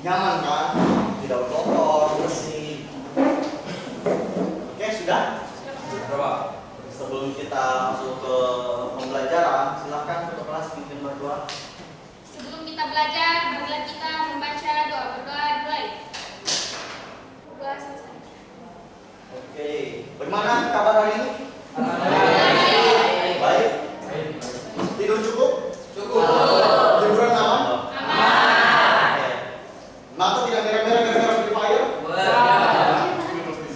Nyaman kan? Tidak kotor, bersih. Oke, sudah? Berapa? Sebelum kita masuk ke pembelajaran, silakan untuk kelas pimpin berdoa. Sebelum kita belajar, marilah kita membaca doa. Berdoa dimulai. Doa selesai. Oke, bagaimana kabar hari ini? Baik. Tidur cukup? Cukup. Liburan aman? Aman. Oke. Mata tidak merah-merah gara-gara Free Fire?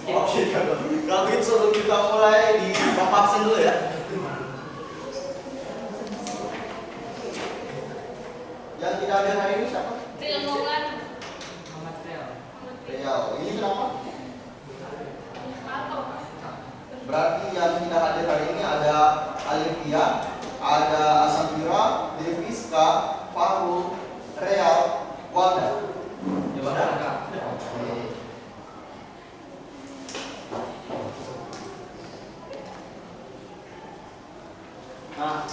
Oke, kalau gitu sebelum kita mulai divaksin dulu ya. Yang tidak ada hari ini siapa? Rilmongan. Riau. Ini kenapa? Atau Berarti yang tidak hadir hari ini ada Alivia, ada Asafira, Deviska, Farul, Real, Walda. Oke. Nah,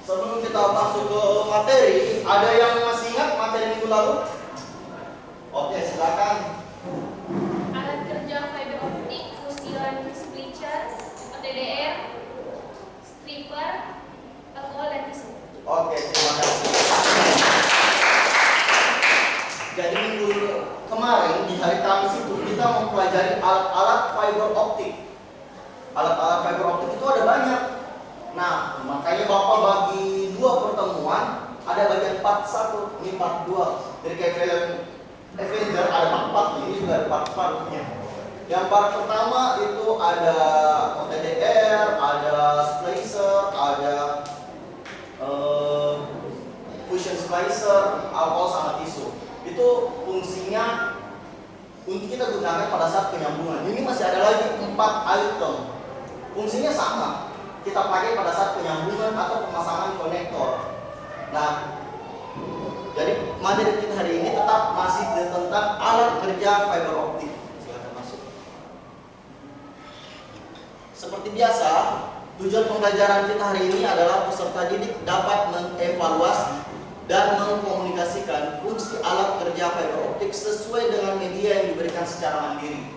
sebelum kita masuk ke materi, ada yang masih ingat materi minggu lalu? Oke, silakan. alat kerja fiber optik, fusilan splitter, OTDR, stripper, alkohol dan tisu. Oke, terima kasih. Jadi minggu kemarin di hari Kamis itu kita mempelajari alat-alat fiber optik. Alat-alat fiber optik itu ada banyak. Nah, makanya Bapak bagi dua pertemuan, ada bagian part 1, ini part 2. Jadi kayak film Avenger ada part 4, ini juga ada part-partnya. Yang part pertama itu ada OTDR, ada splicer, ada fusion splicer, alkohol sama tisu. Itu fungsinya untuk kita gunakan pada saat penyambungan. Ini masih ada lagi 4 item. Fungsinya sama. Kita pakai pada saat penyambungan atau pemasangan konektor. Nah, jadi materi kita hari ini tetap masih tentang alat kerja fiber optik. Silakan masuk. Seperti biasa, tujuan pembelajaran kita hari ini adalah peserta didik dapat mengevaluasi dan mengkomunikasikan fungsi alat kerja fiber optik sesuai dengan media yang diberikan secara mandiri.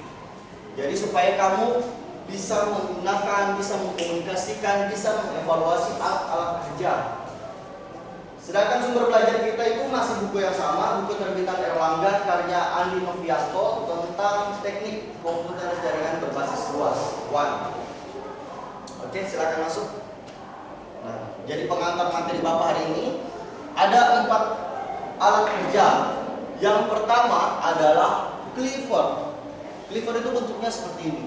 Jadi supaya kamu bisa menggunakan, bisa mengkomunikasikan, bisa mengevaluasi alat-alat kerja. Sedangkan sumber belajar kita itu masih buku yang sama, buku terbitan Erlangga karya Andi Novianto tentang teknik komputer jaringan berbasis luas. Oke, silakan masuk. Nah, jadi pengantar materi Bapak hari ini ada 4 alat kerja. Yang pertama adalah cleaver. Cleaver itu bentuknya seperti ini.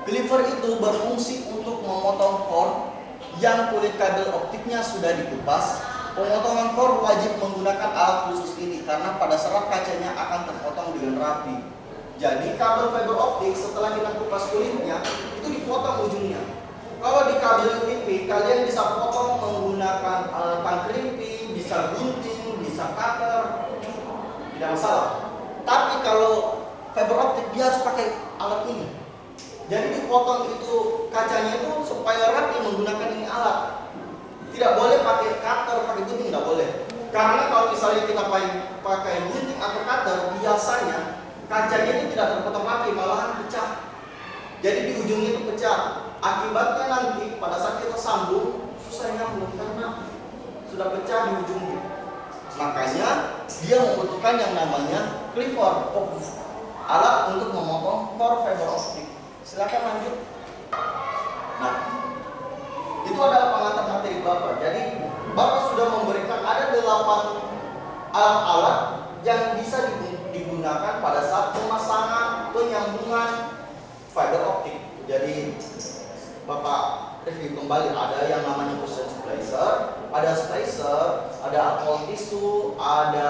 Cleaver itu berfungsi untuk memotong core yang kulit kabel optiknya sudah dikupas. Pemotongan core wajib menggunakan alat khusus ini karena pada serat kacanya akan terpotong dengan rapi. Jadi kabel fiber optik setelah kita kupas kulitnya itu dipotong ujungnya. Kalau di kabel TV kalian bisa potong menggunakan alat krimping, bisa gunting, bisa cutter, tidak masalah. Tapi kalau fiber optik dia harus pakai alat ini. Jadi dipotong itu kacanya itu supaya rapi menggunakan ini alat. Tidak boleh pakai cutter, pakai gunting, tidak boleh. Karena kalau misalnya kita pakai gunting atau cutter, biasanya kacanya itu tidak terpotong rapi, malahan pecah. Jadi di ujungnya itu pecah. Akibatnya nanti pada saat kita sambung susah nyambung karena sudah pecah di ujungnya. Makanya dia membutuhkan yang namanya cleaver, alat untuk memotong core fiber optik. Silakan lanjut. Nah, itu adalah pengantar materi Bapak. Jadi Bapak sudah memberikan ada 8 alat-alat yang bisa digunakan pada saat pemasangan penyambungan fiber optik. Jadi Bapak review kembali, ada yang namanya fusion splicer, ada splicer, ada alkohol tisu, ada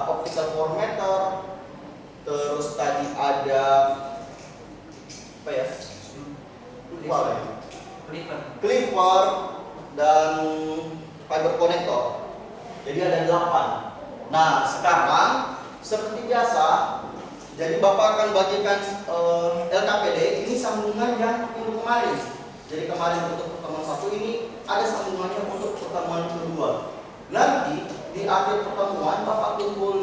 optical formatter, terus tadi ada apa ya? Cleaver dan fiber connector. Jadi ada 8. Nah, sekarang seperti biasa, jadi Bapak akan bagikan LKPD ini sambungan yang minggu kemarin. Jadi kemarin untuk pertemuan 1 ini ada sambungannya untuk pertemuan kedua. Nanti di akhir pertemuan Bapak kumpul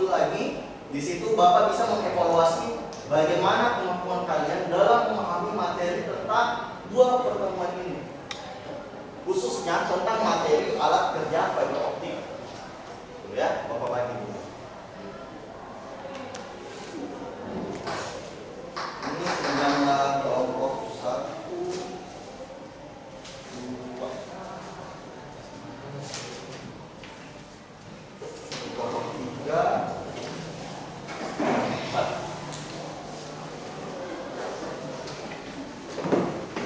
Di situ Bapak bisa mengevaluasi bagaimana kemampuan kalian dalam memahami materi tentang dua pertemuan ini, khususnya tentang materi alat kerja fiber optik. Tuh ya, Bapak bagi dulu. Ini penjangkauan kelompok 1, 2, kelompok 3, 4.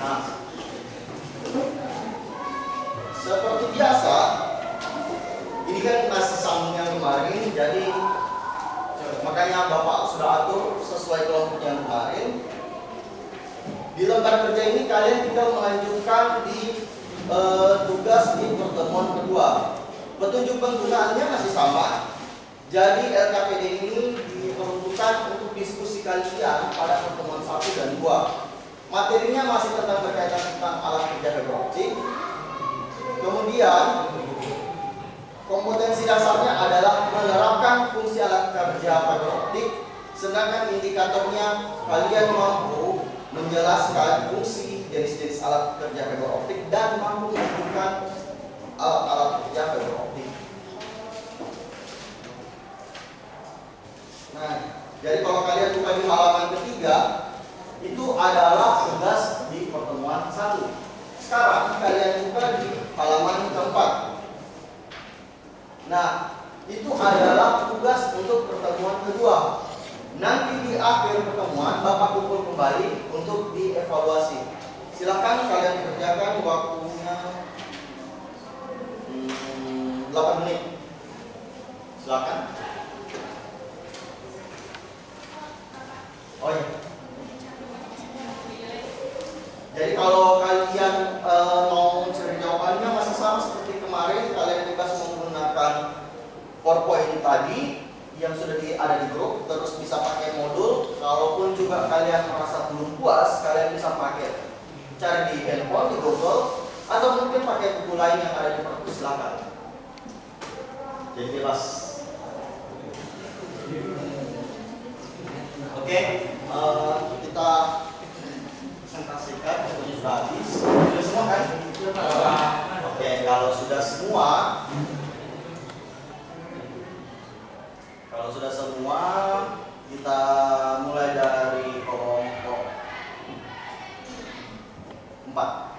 Nah, seperti biasa, ini kan masih sambung yang kemarin, jadi makanya Bapak sudah atur sesuai kelompok yang kemarin. Di lembar kerja ini kalian tinggal melanjutkan di tugas di pertemuan kedua. Petunjuk penggunaannya masih sama. Jadi LKPD ini diperuntukkan untuk diskusi kalian pada pertemuan 1 dan 2. Materinya masih tentang berkaitan tentang alat kerja fiber optik. Kemudian kompetensi dasarnya adalah menerapkan fungsi alat kerja fiber optik, sedangkan indikatornya kalian mampu menjelaskan fungsi jenis-jenis alat kerja fiber optik dan mampu menentukan alat-alat kerja fiber optik. Nah, jadi kalau kalian buka di halaman ketiga, itu adalah tugas di pertemuan 1. Sekarang kalian buka di halaman keempat. Nah, itu adalah tugas untuk pertemuan kedua. Nanti di akhir pertemuan Bapak kumpul kembali untuk dievaluasi. Silakan kalian kerjakan, waktunya 8 menit. Silakan. Oh iya. Jadi kalau kalian mau cari jawabannya masih sama seperti kemarin, kalian bebas menggunakan PowerPoint tadi yang sudah ada di grup, terus bisa pakai modul. Kalaupun juga kalian merasa belum puas, kalian bisa pakai cari di handphone, di Google, atau mungkin pakai buku lain yang ada di perpus, silakan. Jadi bebas. Oke, kita presentasikan, waktunya sudah habis. Sudah semua kan? Oke, kalau sudah semua, kita mulai dari kelompok 4.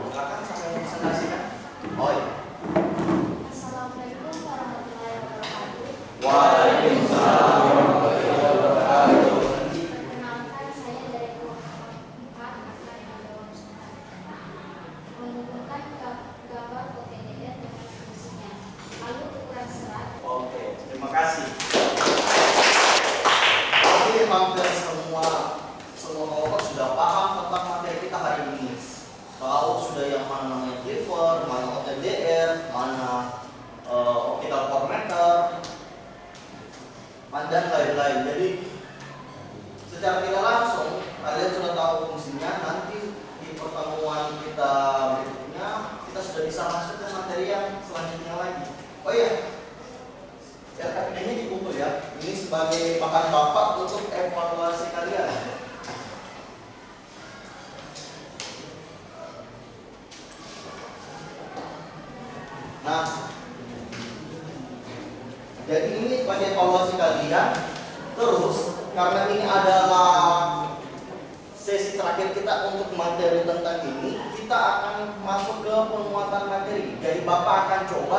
Silakan sampai presentasikan. Oh iya. Assalamualaikum warahmatullahi wabarakatuh. Waalaikumsalam warahmatullahi wabarakatuh. Perkenalkan, saya dari kelompok 4 akan menjawab soal. Mengumpulkan gambar OTDR dengan fungsinya. Lalu ukuran serat. Oke, terima kasih. Jadi hampir semua kelompok sudah paham tentang materi kita hari ini. Tahu sudah yang mana namanya driver, mana OTDR, mana optical formatter, dan lain-lain. Jadi secara tidak langsung kalian sudah tahu fungsinya. Nanti di pertemuan kita berikutnya kita sudah bisa masuk ke materi yang selanjutnya lagi. Oh iya, ini dikumpul ya. Ini sebagai bahan Bapak untuk evaluasi kalian. Nah, jadi ini sebagai evaluasi kalian. Terus karena ini adalah sesi terakhir kita untuk materi tentang ini, kita akan masuk ke penguatan materi. Jadi Bapak akan coba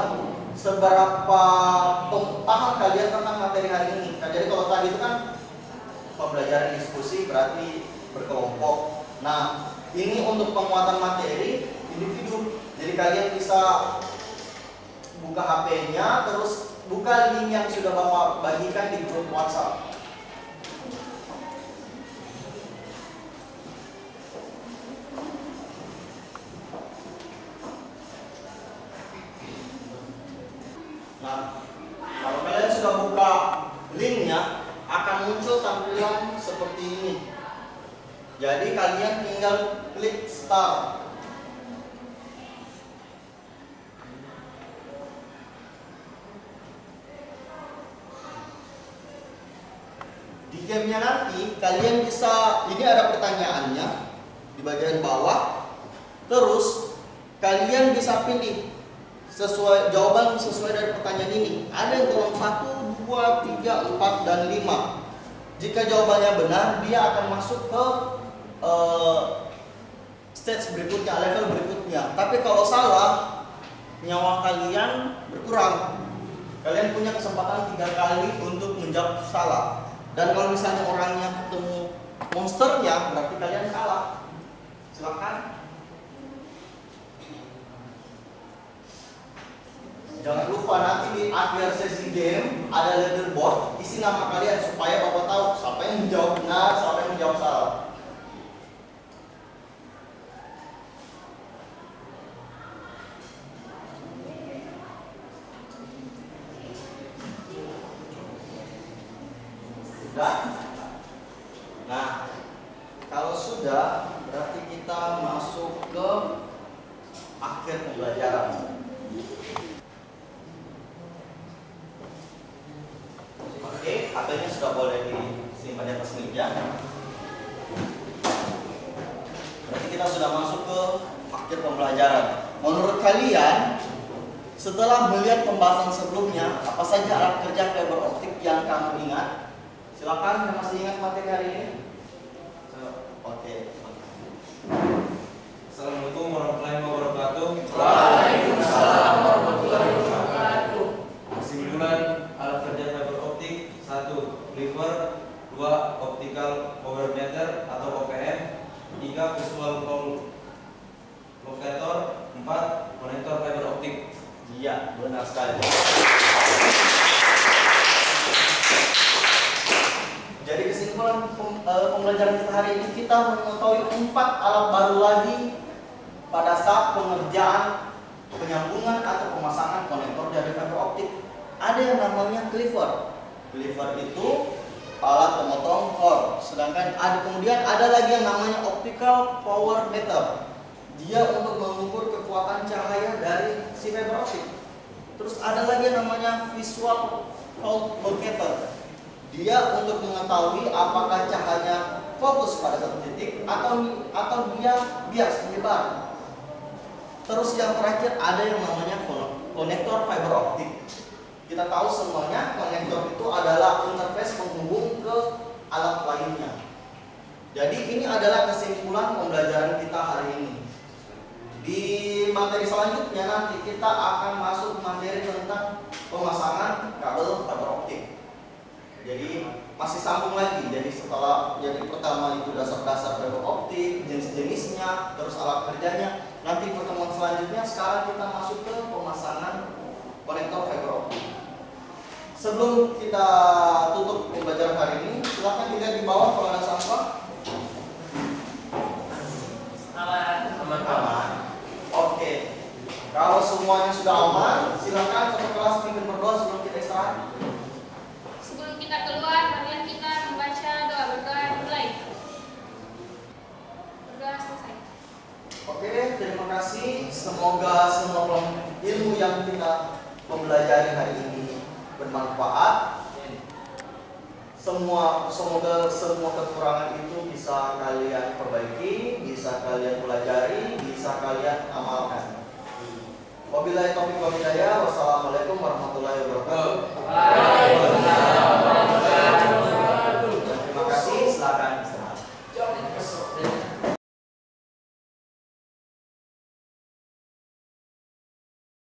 seberapa paham kalian tentang materi hari ini. Nah, jadi kalau tadi itu kan pembelajaran diskusi berarti berkelompok. Nah, ini untuk penguatan materi individu. Jadi kalian bisa buka HP-nya, terus buka link yang sudah Bapak bagikan di grup WhatsApp. Nah, kalau kalian sudah buka linknya, akan muncul tampilan seperti ini. Jadi kalian tinggal klik start. Di gamenya nanti kalian bisa, ini ada pertanyaannya di bagian bawah. Terus kalian bisa pilih sesuai jawaban sesuai dari pertanyaan ini. Ada yang kolom 1, 2, 3, 4, dan 5. Jika jawabannya benar, dia akan masuk ke stage berikutnya, level berikutnya. Tapi kalau salah, nyawa kalian berkurang. Kalian punya kesempatan 3 kali untuk menjawab salah. Dan kalau misalnya orangnya ketemu monsternya, berarti kalian kalah. Silakan. Jangan lupa nanti di akhir sesi game ada leaderboard, isi nama kalian supaya Bapak tahu siapa yang menjawab benar, siapa yang menjawab salah. Sudah? Nah, kalau sudah, berarti kita masuk ke akhir pembelajaran. Oke, HP-nya sudah boleh disimpan di atas meja. Berarti kita sudah masuk ke akhir pembelajaran. Menurut kalian, setelah melihat pembahasan sebelumnya, apa saja alat kerja fiber optik yang kamu ingat? Silakan yang masih ingat materi hari ini. Oke. Assalamualaikum warahmatullahi wabarakatuh. Waalaikumsalam warahmatullahi wabarakatuh. Kesimpulan alat kerja fiber optik: 1. Cleaver, 2. Optical power meter atau OPM, 3. Visual locator, 4. Konektor fiber optik. Iya, benar sekali. Jadi kesimpulan pembelajaran kita hari ini, kita mengetahui 4 alat baru lagi pada saat pengerjaan penyambungan atau pemasangan konektor dari fiber optik. Ada yang namanya cleaver. Cleaver itu alat pemotong core. Sedangkan kemudian ada lagi yang namanya optical power meter. Dia untuk mengukur kekuatan cahaya dari si fiber optik. Terus ada lagi yang namanya visual locator. Dia untuk mengetahui apakah cahaya fokus pada satu titik atau dia bias menyebar. Terus yang terakhir ada yang namanya konektor fiber optik. Kita tahu semuanya konektor itu adalah interface penghubung ke alat lainnya. Jadi ini adalah kesimpulan pembelajaran kita hari ini. Di materi selanjutnya nanti kita akan masuk materi tentang pemasangan kabel fiber optik. Jadi masih sambung lagi. Jadi pertama itu dasar-dasar fiber optik, jenis-jenisnya, terus alat kerjanya. Nanti pertemuan selanjutnya sekarang kita masuk ke pemasangan konektor fiber optik. Sebelum kita tutup pembelajaran hari ini, silakan dilihat di bawah kalau ada sampah. Aman. Oke. Kalau semuanya sudah aman, silakan satu kelas pimpin berdoa sebelum kita istirahat. Sebelum kita keluar, marilah kita membaca doa. Berdoa mulai. Berdoa selesai. Oke, terima kasih. Semoga semua ilmu yang kita pelajari hari ini bermanfaat. Semoga semua kekurangan itu bisa kalian perbaiki, bisa kalian pelajari, bisa kalian amalkan. Wabillahi taufiq wal hidayah. Wassalamualaikum warahmatullahi wabarakatuh.